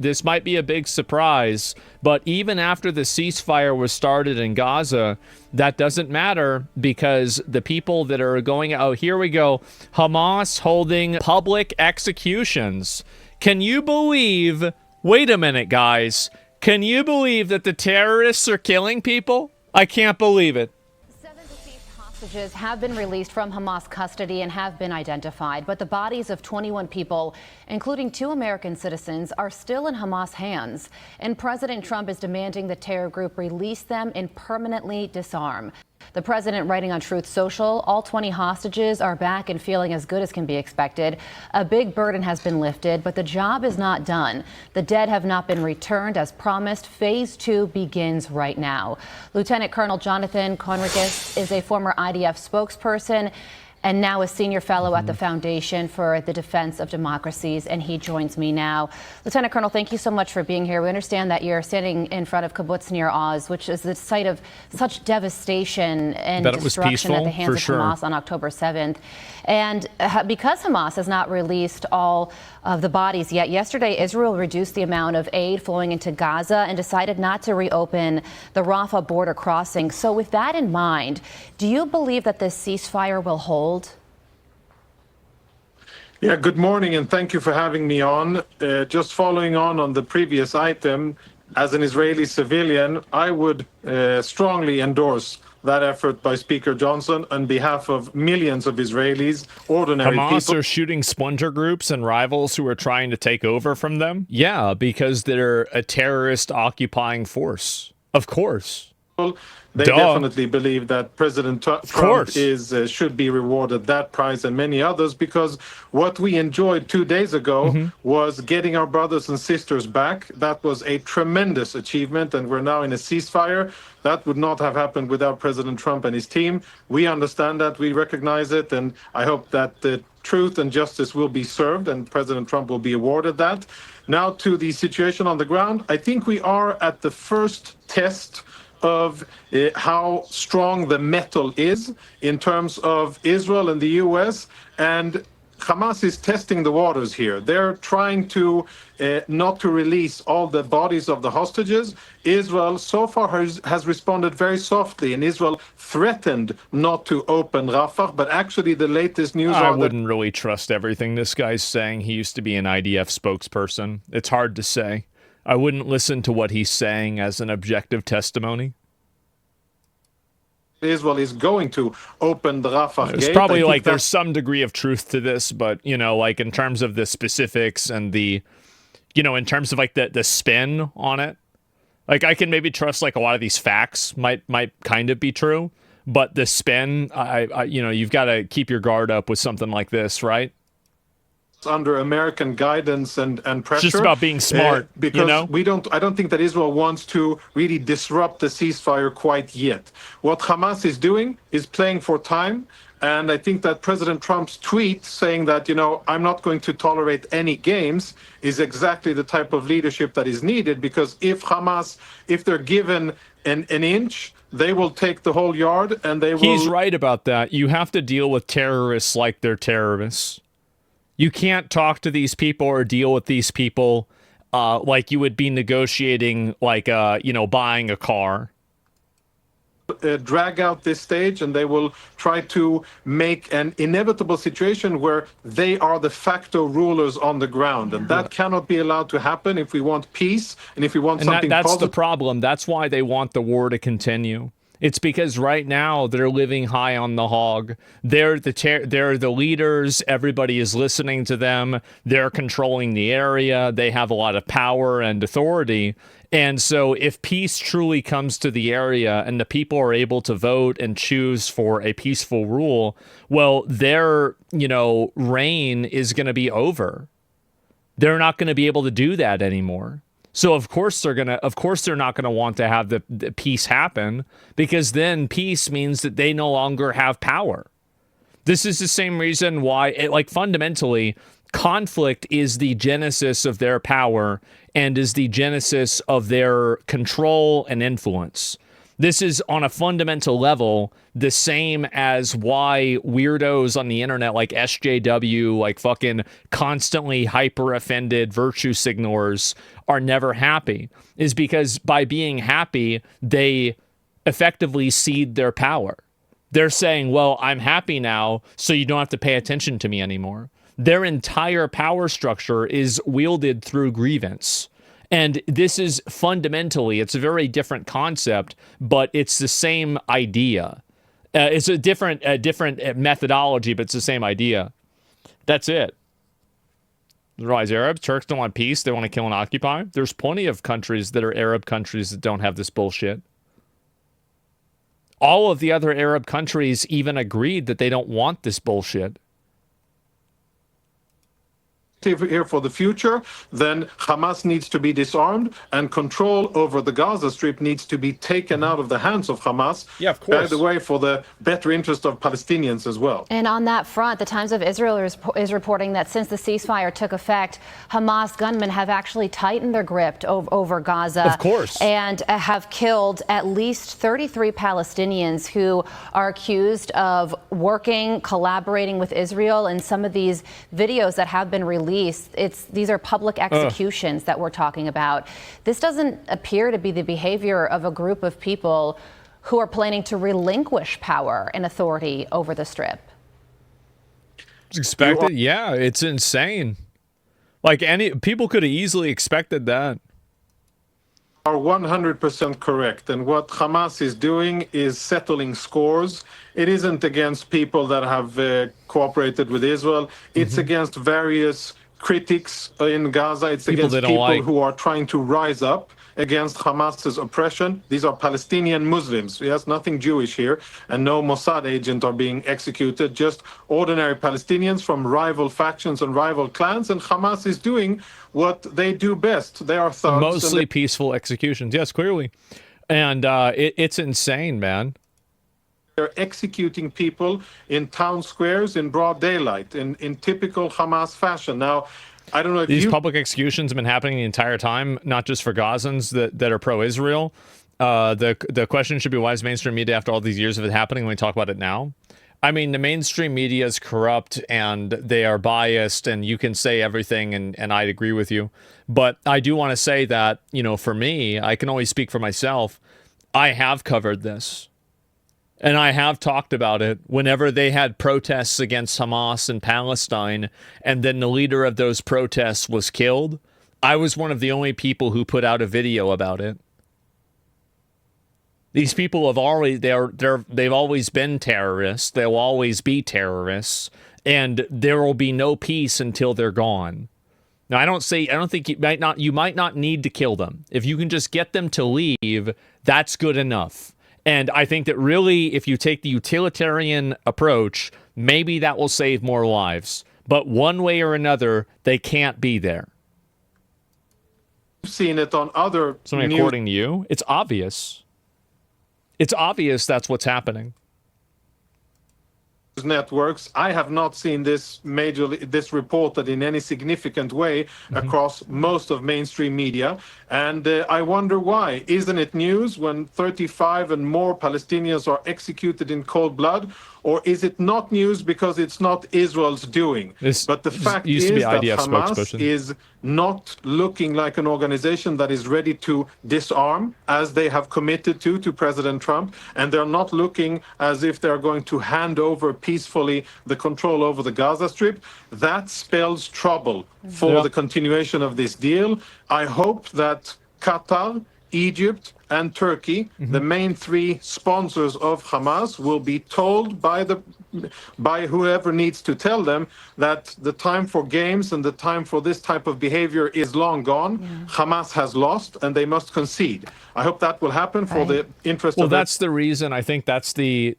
this might be a big surprise, but even after the ceasefire was started in Gaza, that doesn't matter because the people that are going, oh, here we go, Hamas holding public executions. Can you believe, wait a minute, guys, can you believe that the terrorists are killing people? I can't believe it. Hostages have been released from Hamas custody and have been identified, but the bodies of 21 people, including 2 American citizens, are still in Hamas hands. And President Trump is demanding the terror group release them and permanently disarm. The president writing on Truth Social, all 20 hostages are back and feeling as good as can be expected. A big burden has been lifted, but the job is not done. The dead have not been returned as promised. Phase 2 begins right now. Lieutenant Colonel Jonathan Conrigas is a former IDF spokesperson and now a senior fellow at the Foundation for the Defense of Democracies, and he joins me now. Lieutenant Colonel, thank you so much for being here. We understand that you're standing in front of kibbutz near Oz, which is the site of such devastation and destruction at the hands of Hamas on October 7th. And because Hamas has not released all of the bodies yet, yesterday Israel reduced the amount of aid flowing into Gaza and decided not to reopen the Rafah border crossing. So with that in mind, do you believe that this ceasefire will hold? Yeah, good morning, and thank you for having me on. Just following on the previous item, as an Israeli civilian, I would strongly endorse that effort by Speaker Johnson on behalf of millions of Israelis, ordinary people. Hamas are shooting splinter groups and rivals who are trying to take over from them? Yeah, because they're a terrorist occupying force. Of course. They definitely believe that President Trump should be rewarded that prize and many others, because what we enjoyed 2 days ago was getting our brothers and sisters back. That was a tremendous achievement, and we're now in a ceasefire. That would not have happened without President Trump and his team. We understand that, we recognize it, and I hope that the truth and justice will be served and President Trump will be awarded that. Now to the situation on the ground. I think we are at the first test of how strong the metal is in terms of Israel and the U.S. and Hamas is testing the waters here. They're trying to not to release all the bodies of the hostages. Israel so far has responded very softly, and Israel threatened not to open Rafah, but actually the latest news I wouldn't really trust everything this guy's saying. He used to be an IDF spokesperson. It's hard to say. I wouldn't listen to what he's saying as an objective testimony. Israel is going to open the Rafah gate. It's probably like there's some degree of truth to this, but, you know, like in terms of the specifics and the, you know, in terms of like the spin on it, like I can maybe trust like a lot of these facts might kind of be true, but the spin, I you know, you've got to keep your guard up with something like this, right? Under American guidance and pressure. It's just about being smart, because you know? I don't think that Israel wants to really disrupt the ceasefire quite yet. What Hamas is doing is playing for time, and I think that President Trump's tweet saying that, you know, I'm not going to tolerate any games is exactly the type of leadership that is needed, because if Hamas, if they're given an inch, they will take the whole yard, and they will... He's right about that. You have to deal with terrorists like they're terrorists. You can't talk to these people or deal with these people like you would be negotiating, like, you know, buying a car. Drag out this stage, and they will try to make an inevitable situation where they are the facto rulers on the ground. And that cannot be allowed to happen if we want peace and if we want something that's positive. The problem. That's why they want the war to continue. It's because right now they're living high on the hog. They're the leaders. Everybody is listening to them. They're controlling the area. They have a lot of power and authority. And so if peace truly comes to the area and the people are able to vote and choose for a peaceful rule, well, their, you know, reign is going to be over. They're not going to be able to do that anymore. So of course they're not gonna want to have the peace happen, because then peace means that they no longer have power. This is the same reason why, fundamentally, conflict is the genesis of their power and is the genesis of their control and influence. This is on a fundamental level the same as why weirdos on the internet like SJW, like fucking constantly hyper offended virtue signalers are never happy, is because by being happy, they effectively cede their power. They're saying, well, I'm happy now, so you don't have to pay attention to me anymore. Their entire power structure is wielded through grievance. And this is fundamentally, it's a very different concept, but it's the same idea. It's a different methodology, but it's the same idea. That's it. Otherwise, Arabs, Turks don't want peace. They want to kill and occupy. There's plenty of countries that are Arab countries that don't have this bullshit. All of the other Arab countries even agreed that they don't want this bullshit. Here for the future, then Hamas needs to be disarmed and control over the Gaza Strip needs to be taken out of the hands of Hamas. Yeah, of course. By the way, for the better interest of Palestinians as well. And on that front, the Times of Israel is reporting that since the ceasefire took effect, Hamas gunmen have actually tightened their grip over Gaza. Of course. And have killed at least 33 Palestinians who are accused of working, collaborating with Israel. And some of these videos that have been released, these are public executions that we're talking about. This doesn't appear to be the behavior of a group of people who are planning to relinquish power and authority over the Strip. It's expected. Yeah, it's insane. Like people could have easily expected that. Are 100% correct. And what Hamas is doing is settling scores. It isn't against people that have cooperated with Israel. It's against various critics in Gaza. It's against people who are trying to rise up against Hamas's oppression. These are Palestinian Muslims. Yes, nothing Jewish here. And no Mossad agent are being executed. Just ordinary Palestinians from rival factions and rival clans. And Hamas is doing what they do best. They are thugs. Mostly peaceful executions. Yes, clearly. And it's insane, man. They're executing people in town squares in broad daylight, in typical Hamas fashion. Now, I don't know if these public executions have been happening the entire time, not just for Gazans that are pro-Israel. The question should be, why is mainstream media, after all these years of it happening, when we talk about it now? I mean, the mainstream media is corrupt and they are biased, and you can say everything, and I'd agree with you. But I do want to say that, for me, I can only speak for myself. I have covered this. And I have talked about it whenever they had protests against Hamas in Palestine, and then the leader of those protests was killed. I was one of the only people who put out a video about it. These people have always they've always been terrorists. They'll always be terrorists, and there will be no peace until they're gone. Now, I don't think you might not need to kill them. If you can just get them to leave, that's good enough. And I think that really, if you take the utilitarian approach, maybe that will save more lives. But one way or another, they can't be there. I've seen it on other Something according to you? It's obvious. It's obvious that's what's happening. Networks. I have not seen this reported in any significant way across most of mainstream media, and I wonder why. Isn't it news when 35 and more Palestinians are executed in cold blood, or is it not news because it's not Israel's doing? But the fact is that Hamas is not looking like an organization that is ready to disarm, as they have committed to President Trump, and they're not looking as if they're going to hand over peacefully the control over the Gaza Strip. That spells trouble for the continuation of this deal. I hope that Qatar, Egypt, and Turkey, the main three sponsors of Hamas, will be told by whoever needs to tell them that the time for games and the time for this type of behavior is long gone. Hamas has lost, and they must concede. I hope that will happen for the interest of... Well, that's the reason. I think that's the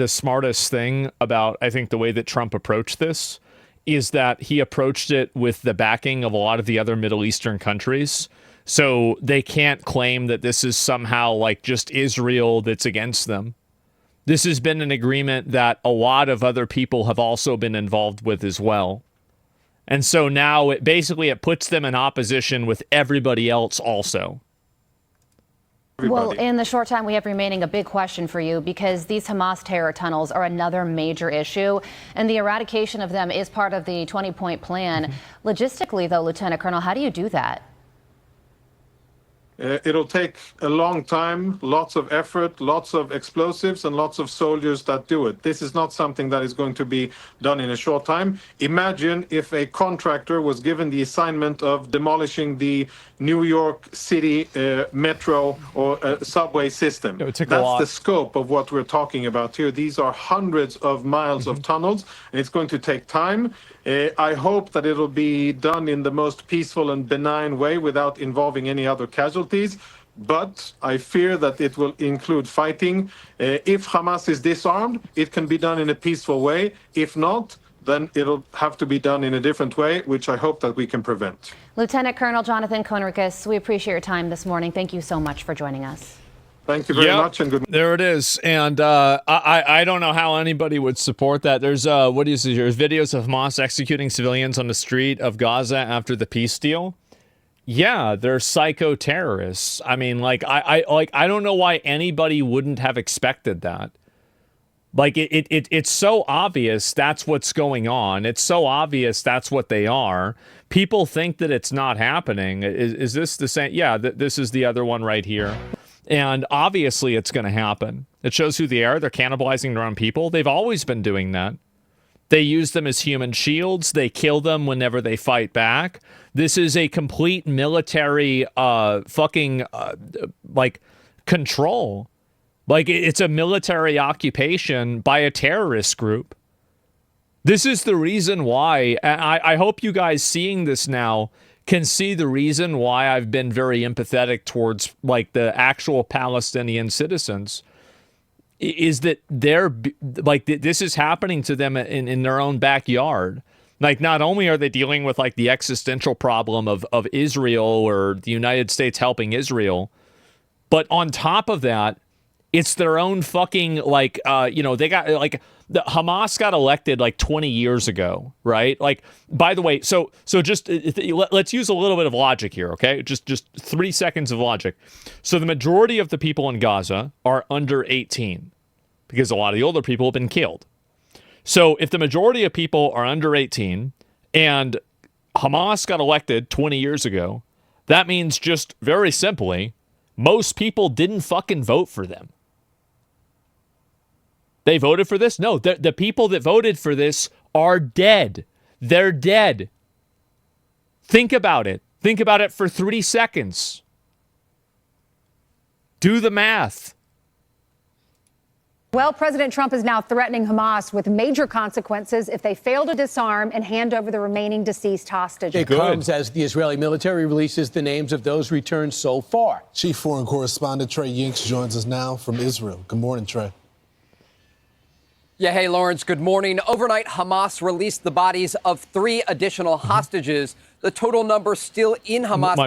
smartest thing about, I think, the way that Trump approached this, is that he approached it with the backing of a lot of the other Middle Eastern countries. So they can't claim that this is somehow like just Israel that's against them. This has been an agreement that a lot of other people have also been involved with as well. And so now it puts them in opposition with everybody else also. Well, in the short time we have remaining, a big question for you, because these Hamas terror tunnels are another major issue, and the eradication of them is part of the 20-point plan. Logistically, though, Lieutenant Colonel, how do you do that? It'll take a long time, lots of effort, lots of explosives, and lots of soldiers that do it. This is not something that is going to be done in a short time. Imagine if a contractor was given the assignment of demolishing the New York City metro or subway system. That's the scope of what we're talking about here. These are hundreds of miles of tunnels, and it's going to take time. I hope that it'll be done in the most peaceful and benign way without involving any other casualties. But I fear that it will include fighting. If Hamas is disarmed, it can be done in a peaceful way. If not, then it'll have to be done in a different way, which I hope that we can prevent. Lieutenant Colonel Jonathan Conricus, we appreciate your time this morning. Thank you so much for joining us. Thank you very much, and good. There it is, and I don't know how anybody would support that. There's what do you see here? There's videos of Hamas executing civilians on the street of Gaza after the peace deal. Yeah, they're psycho terrorists. I mean, like I don't know why anybody wouldn't have expected that. Like it's so obvious that's what's going on. It's so obvious that's what they are. People think that it's not happening. Is this the same? Yeah, this is the other one right here. And obviously it's going to happen. It shows who they are. They're cannibalizing their own people. They've always been doing that. They use them as human shields. They kill them whenever they fight back. This is a complete military like control. Like it's a military occupation by a terrorist group. This is the reason why. I hope you guys seeing this now can see the reason why I've been very empathetic towards like the actual Palestinian citizens, is that they're like, this is happening to them in their own backyard. Like, not only are they dealing with like the existential problem of Israel or the United States helping Israel, but on top of that, it's their own fucking like, they got like the Hamas got elected like 20 years ago, right? Like, by the way, so just let's use a little bit of logic here, okay? Just 3 seconds of logic. So the majority of the people in Gaza are under 18 because a lot of the older people have been killed. So if the majority of people are under 18 and Hamas got elected 20 years ago, that means just very simply, most people didn't fucking vote for them. They voted for this? No, the people that voted for this are dead. They're dead. Think about it. Think about it for 3 seconds. Do the math. Well, President Trump is now threatening Hamas with major consequences if they fail to disarm and hand over the remaining deceased hostages. It comes as the Israeli military releases the names of those returned so far. Chief Foreign Correspondent Trey Yinks joins us now from Israel. Good morning, Trey. Yeah, hey, Lawrence, good morning. Overnight, Hamas released the bodies of 3 additional hostages. The total number still in Hamas.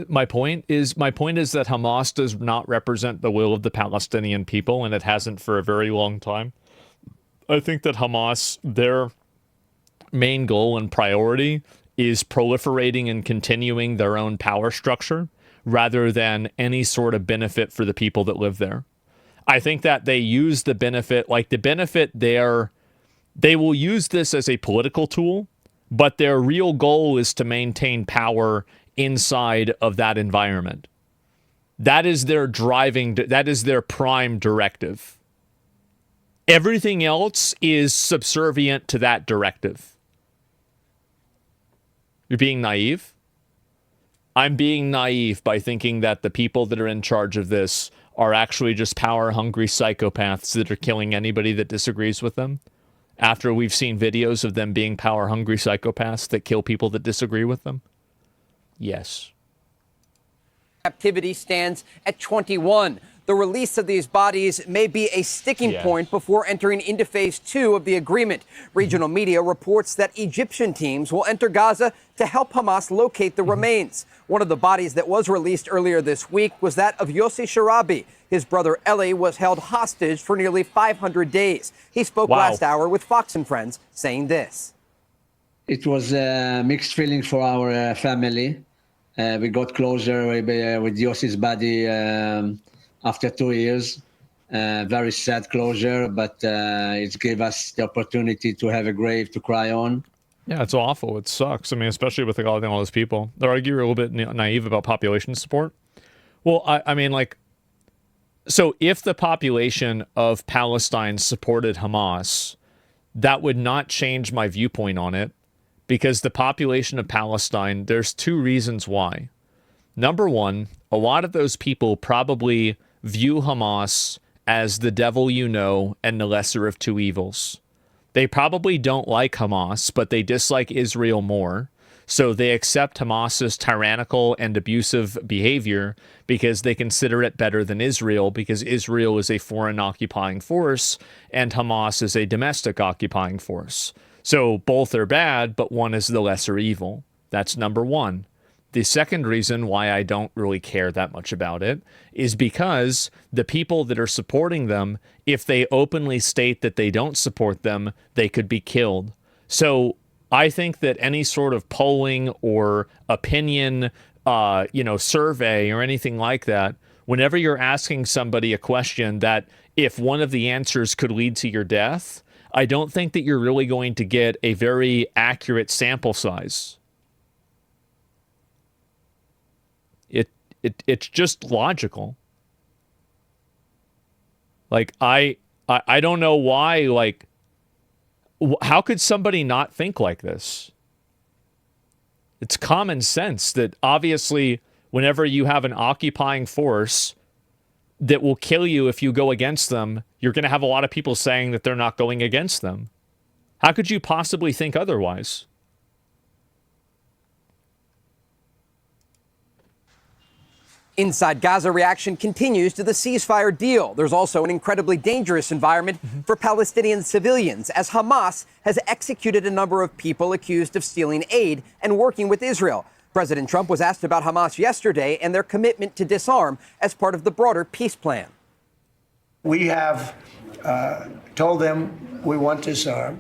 My point is that Hamas does not represent the will of the Palestinian people, and it hasn't for a very long time. I think that Hamas, their main goal and priority is proliferating and continuing their own power structure rather than any sort of benefit for the people that live there. I think that they use the benefit, like the benefit there, they will use this as a political tool, but their real goal is to maintain power inside of that environment. That is their that is their prime directive. Everything else is subservient to that directive. You're being naive? I'm being naive by thinking that the people that are in charge of this are actually just power-hungry psychopaths that are killing anybody that disagrees with them, after we've seen videos of them being power-hungry psychopaths that kill people that disagree with them? Yes. Captivity stands at 21. The release of these bodies may be a sticking point before entering into phase 2 of the agreement. Regional media reports that Egyptian teams will enter Gaza to help Hamas locate the remains. One of the bodies that was released earlier this week was that of Yossi Sharabi. His brother Eli was held hostage for nearly 500 days. He spoke last hour with Fox and Friends, saying this. It was a mixed feeling for our family. We got closer with Yossi's body after 2 years. Very sad closure, but it gave us the opportunity to have a grave to cry on. Yeah, it's awful. It sucks. I mean, especially with all those people. They're arguing a little bit naive about population support. Well, I mean, like, so if the population of Palestine supported Hamas, that would not change my viewpoint on it, because the population of Palestine, there's two reasons why. Number one, a lot of those people probably view Hamas as the devil you know and the lesser of two evils. They probably don't like Hamas, but they dislike Israel more. So they accept Hamas's tyrannical and abusive behavior because they consider it better than Israel, because Israel is a foreign occupying force and Hamas is a domestic occupying force. So both are bad, but one is the lesser evil. That's number one. The second reason why I don't really care that much about it is because the people that are supporting them, if they openly state that they don't support them, they could be killed. So I think that any sort of polling or opinion, survey or anything like that, whenever you're asking somebody a question that if one of the answers could lead to your death, I don't think that you're really going to get a very accurate sample size. It's just logical. Like, I don't know why, like, how could somebody not think like this? It's common sense that obviously whenever you have an occupying force that will kill you if you go against them, you're going to have a lot of people saying that they're not going against them. How could you possibly think otherwise? Inside Gaza, reaction continues to the ceasefire deal. There's also an incredibly dangerous environment for Palestinian civilians, as Hamas has executed a number of people accused of stealing aid and working with Israel. President Trump was asked about Hamas yesterday and their commitment to disarm as part of the broader peace plan. We have told them we want to disarm,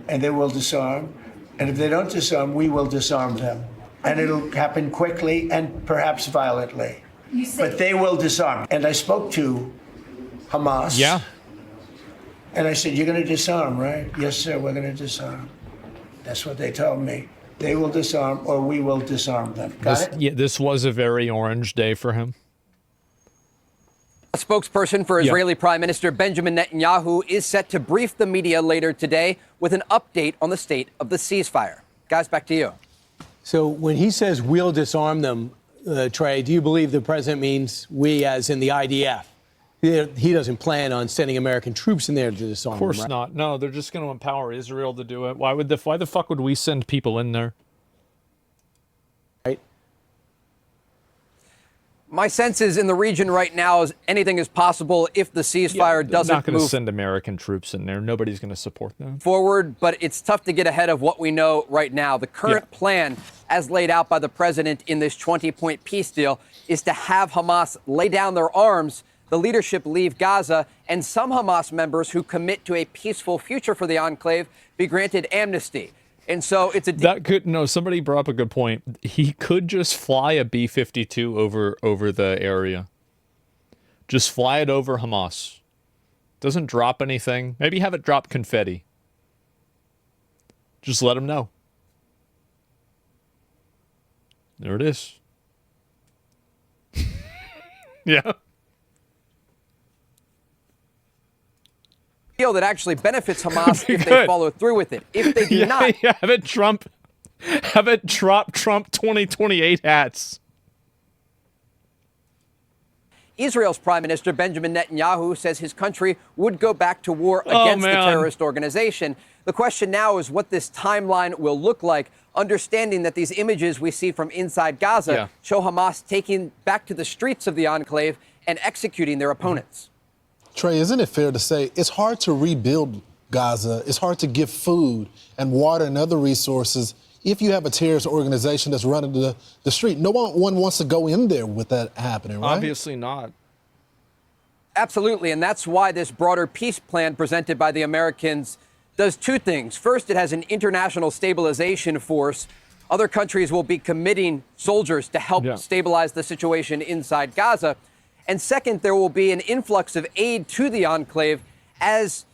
and they will disarm. And if they don't disarm, we will disarm them. And it'll happen quickly and perhaps violently. But they will disarm. And I spoke to Hamas. Yeah. And I said, you're going to disarm, right? Yes, sir, we're going to disarm. That's what they told me. They will disarm or we will disarm them. Got it? Yeah, this was a very orange day for him. A spokesperson for Israeli Prime Minister Benjamin Netanyahu is set to brief the media later today with an update on the state of the ceasefire. Guys, back to you. So when he says we'll disarm them, Trey, do you believe the president means we as in the IDF? He doesn't plan on sending American troops in there to disarm them, right? Of course not. No, they're just going to empower Israel to do it. Why the fuck would we send people in there? Right. My sense is in the region right now is anything is possible if the ceasefire doesn't not going to move send American troops in there. Nobody's going to support them forward, but it's tough to get ahead of what we know right now. The current plan, as laid out by the president in this 20-point peace deal, is to have Hamas lay down their arms, the leadership leave Gaza, and some Hamas members who commit to a peaceful future for the enclave be granted amnesty. And so it's a somebody brought up a good point. He could just fly a B-52 over the area. Just fly it over Hamas. Doesn't drop anything. Maybe have it drop confetti. Just let them know. There it is. Yeah. deal that actually benefits Hamas if they follow through with it. If they do not, have it drop Trump 2028 hats. Israel's Prime Minister Benjamin Netanyahu says his country would go back to war against the terrorist organization. The question now is what this timeline will look like, understanding that these images we see from inside Gaza show Hamas taking back to the streets of the enclave and executing their opponents. Trey, isn't it fair to say it's hard to rebuild Gaza? It's hard to give food and water and other resources if you have a terrorist organization that's running the street. No one wants to go in there with that happening, right? Obviously not. Absolutely, and that's why this broader peace plan presented by the Americans does two things. First, it has an international stabilization force. Other countries will be committing soldiers to help stabilize the situation inside Gaza. And second, there will be an influx of aid to the enclave as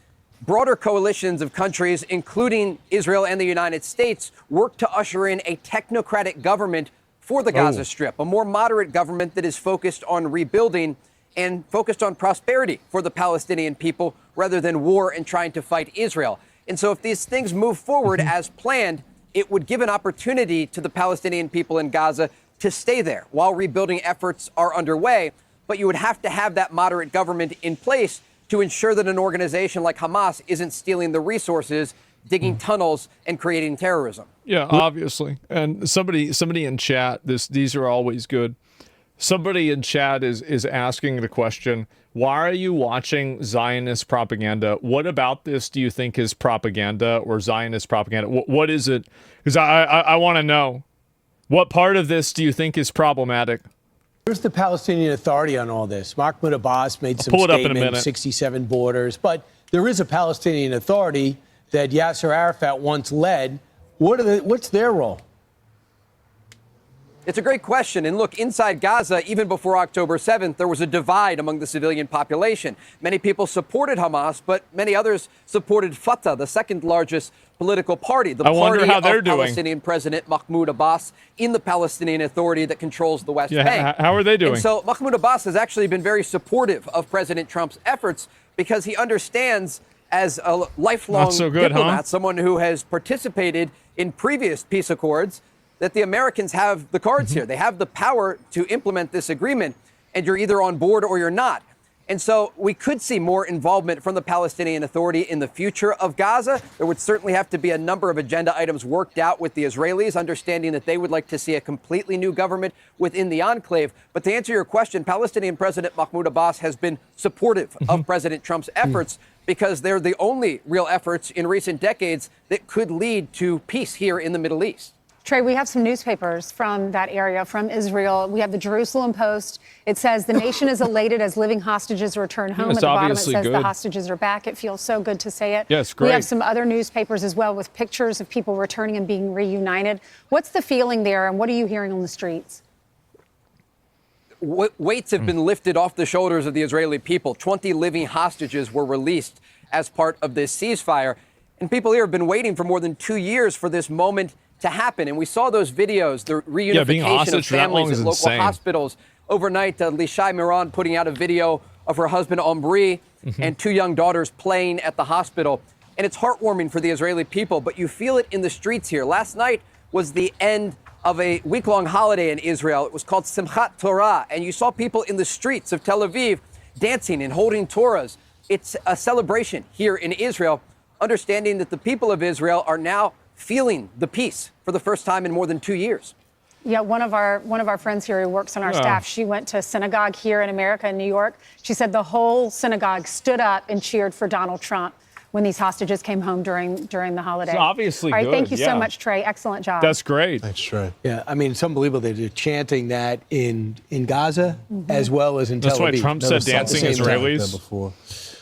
broader coalitions of countries, including Israel and the United States, work to usher in a technocratic government for the Gaza Strip, a more moderate government that is focused on rebuilding and focused on prosperity for the Palestinian people rather than war and trying to fight Israel. And so if these things move forward as planned, it would give an opportunity to the Palestinian people in Gaza to stay there while rebuilding efforts are underway. But you would have to have that moderate government in place to ensure that an organization like Hamas isn't stealing the resources, digging tunnels, and creating terrorism. Yeah, obviously. And somebody in chat, these are always good. Somebody in chat is asking the question, why are you watching Zionist propaganda? What about this do you think is propaganda or Zionist propaganda? What is it? Because I want to know. What part of this do you think is problematic? Where's the Palestinian Authority on all this? Mahmoud Abbas made some statements, 67 borders, but there is a Palestinian Authority that Yasser Arafat once led. What's their role? It's a great question. And look, inside Gaza, even before October 7th, there was a divide among the civilian population. Many people supported Hamas, but many others supported Fatah, the second largest political party, the party of Palestinian President Mahmoud Abbas in the Palestinian Authority that controls the West Bank. How are they doing? And so Mahmoud Abbas has actually been very supportive of President Trump's efforts because he understands, as a lifelong diplomat, someone who has participated in previous peace accords, that the Americans have the cards here. They have the power to implement this agreement, and you're either on board or you're not. And so we could see more involvement from the Palestinian Authority in the future of Gaza. There would certainly have to be a number of agenda items worked out with the Israelis, understanding that they would like to see a completely new government within the enclave. But to answer your question, Palestinian President Mahmoud Abbas has been supportive of President Trump's efforts because they're the only real efforts in recent decades that could lead to peace here in the Middle East. Trey, we have some newspapers from that area, from Israel. We have the Jerusalem Post. It says the nation is elated as living hostages return home. At the bottom, it says the hostages are back. It feels so good to say it. Yes, great. We have some other newspapers as well with pictures of people returning and being reunited. What's the feeling there, and what are you hearing on the streets? Weights have been lifted off the shoulders of the Israeli people. 20 living hostages were released as part of this ceasefire. And people here have been waiting for more than 2 years for this moment to happen. And we saw those videos, the reunification of families at local hospitals. Overnight, Lishai Miran putting out a video of her husband Omri and 2 young daughters playing at the hospital. And it's heartwarming for the Israeli people, but you feel it in the streets here. Last night was the end of a week-long holiday in Israel. It was called Simchat Torah, and you saw people in the streets of Tel Aviv dancing and holding Torahs. It's a celebration here in Israel, understanding that the people of Israel are now feeling the peace for the first time in more than 2 years. Yeah, one of our friends here who works on our staff, she went to synagogue here in America, in New York. She said the whole synagogue stood up and cheered for Donald Trump when these hostages came home during the holiday. It's obviously All right, good. Thank you so much, Trey. Excellent job. That's great. Thanks, Trey. Yeah, I mean, it's unbelievable. They're chanting that in Gaza as well as in Tel Aviv. That's why Trump said dancing Israelis. Before.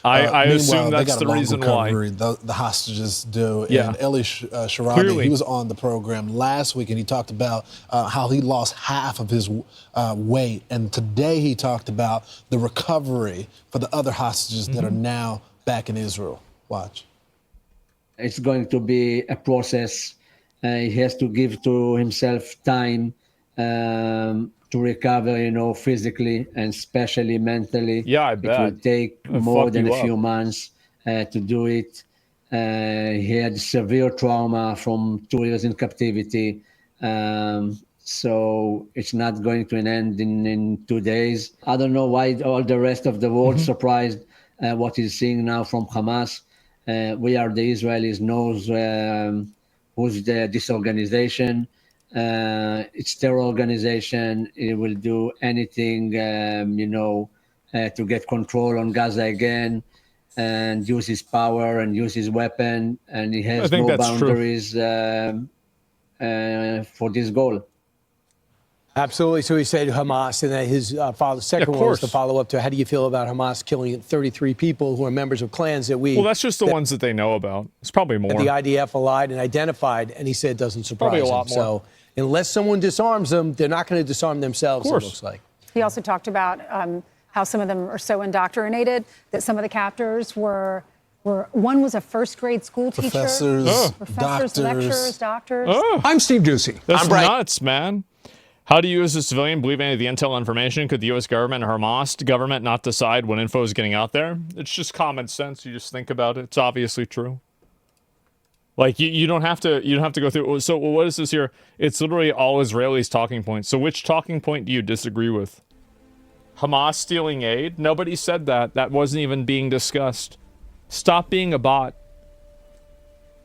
I assume that's the reason why. The hostages do. Yeah. And Eli Sharabi, he was on the program last week, and he talked about how he lost half of his weight. And today he talked about the recovery for the other hostages that are now back in Israel. Watch. It's going to be a process. He has to give to himself time to recover, physically and especially mentally. Yeah, I bet. It will take more than a few months to do it. He had severe trauma from 2 years in captivity. So it's not going to end in 2 days. I don't know why all the rest of the world surprised what he's seeing now from Hamas. We are the Israelis knows who's this organization. It's terror organization. It will do anything, to get control on Gaza again and use his power and use his weapon. And he has no boundaries for this goal. Absolutely. So he said Hamas, and then his second one was to follow up to how do you feel about Hamas killing 33 people who are members of clans that we... Well, that's just the ones that they know about. It's probably more. The IDF allied and identified, and he said it doesn't surprise him. Probably a lot more. So unless someone disarms them, they're not going to disarm themselves, it looks like. He also talked about how some of them are so indoctrinated that some of the captors were one was a first grade school teacher. Professors, doctors. Lecturers, doctors. I'm Steve Doocy. That's nuts, man. How do you as a civilian believe any of the intel information? Could the U.S. government or Hamas government not decide when info is getting out there? It's just common sense. You just think about it. It's obviously true. Like you don't have to go through. So what is this here? It's literally all Israelis' talking points. So which talking point do you disagree with? Hamas stealing aid? Nobody said that. That wasn't even being discussed. Stop being a bot.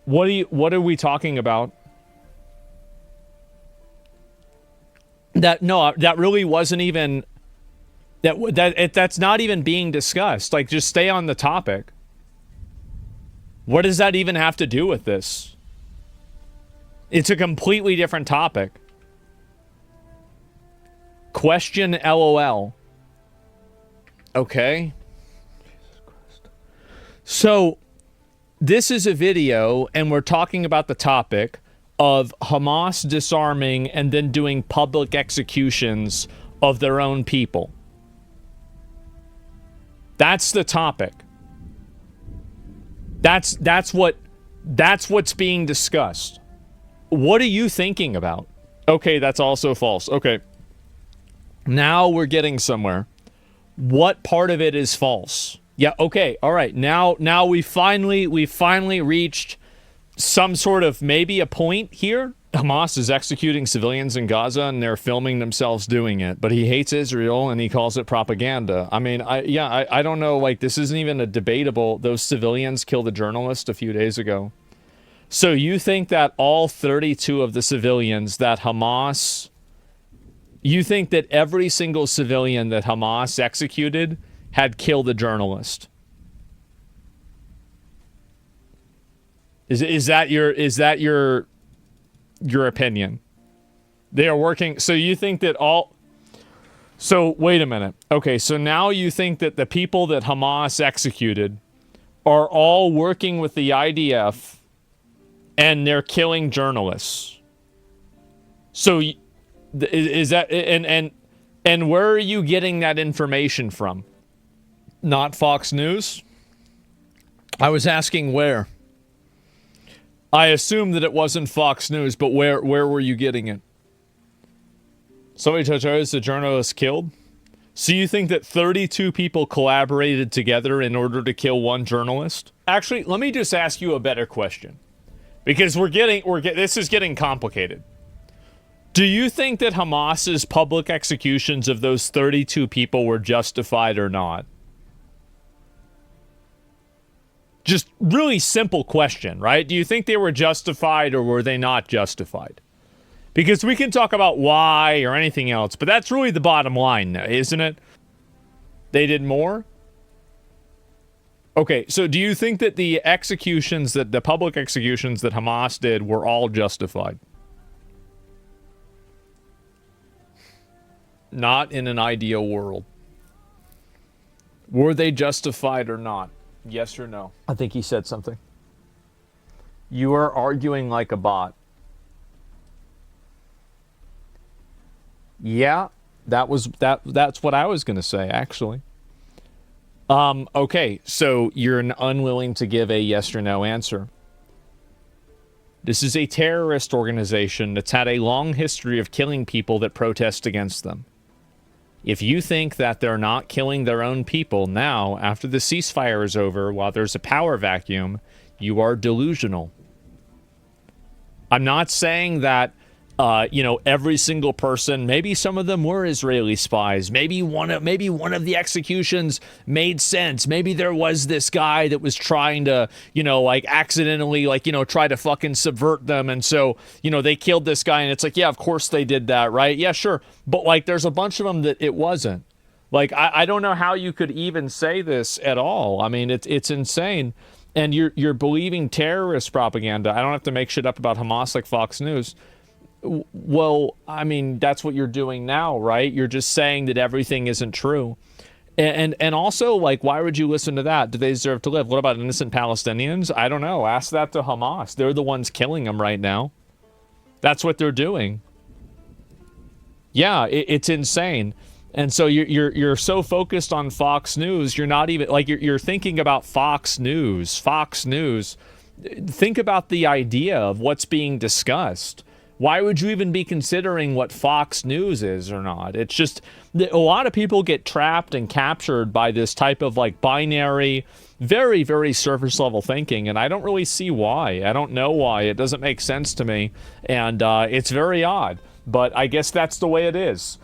What are we talking about? That really wasn't even that's not even being discussed. Like, just stay on the topic. What does that even have to do with this? It's a completely different topic. Question LOL. Okay. So, this is a video, and we're talking about the topic of Hamas disarming and then doing public executions of their own people. That's the topic. That's what's being discussed. What are you thinking about? Okay, that's also false. Okay. Now we're getting somewhere. What part of it is false? Yeah, okay. All right. Now we finally reached some sort of maybe a point here. Hamas is executing civilians in Gaza and they're filming themselves doing it, but he hates Israel and he calls it propaganda. I mean, I don't know, like, this isn't even a debatable. Those civilians killed a journalist a few days ago. So you think that all 32 of the civilians that Hamas, you think that every single civilian that Hamas executed had killed a journalist? Is that your opinion? They are working. So you think that all. So wait a minute. Okay, so now you think that the people that Hamas executed are all working with the IDF and they're killing journalists. So is that and where are you getting that information from? Not Fox News? I was asking where. I assume that it wasn't Fox News, but where were you getting it? Somebody told you the journalist killed? So you think that 32 people collaborated together in order to kill one journalist? Actually, let me just ask you a better question. Because this is getting complicated. Do you think that Hamas's public executions of those 32 people were justified or not? Just really simple question, right? Do you think they were justified or were they not justified? Because we can talk about why or anything else, but that's really the bottom line, isn't it? They did more? Okay, so do you think that the public executions that Hamas did were all justified? Not in an ideal world. Were they justified or not? Yes or no? I think he said something. You are arguing like a bot. Yeah, that's what I was going to say, actually. Okay, so you're unwilling to give a yes or no answer. This is a terrorist organization that's had a long history of killing people that protest against them. If you think that they're not killing their own people now, after the ceasefire is over, while there's a power vacuum, you are delusional. I'm not saying that, every single person, maybe some of them were Israeli spies. Maybe one of the executions made sense. Maybe there was this guy that was trying to, accidentally, try to fucking subvert them. And so, they killed this guy. And it's like, yeah, of course they did that, right? Yeah, sure. But, there's a bunch of them that it wasn't. I don't know how you could even say this at all. I mean, it's insane. And you're believing terrorist propaganda. I don't have to make shit up about Hamas like Fox News. Well, I mean, that's what you're doing now, right? You're just saying that everything isn't true. And also, why would you listen to that? Do they deserve to live? What about innocent Palestinians? I don't know. Ask that to Hamas. They're the ones killing them right now. That's what they're doing. Yeah, it's insane. And so you're so focused on Fox News, you're not even like you're thinking about Fox News. Fox News. Think about the idea of what's being discussed. Why would you even be considering what Fox News is or not? It's just a lot of people get trapped and captured by this type of like binary, very, very surface level thinking. And I don't really see why. I don't know why. It doesn't make sense to me. And it's very odd. But I guess that's the way it is.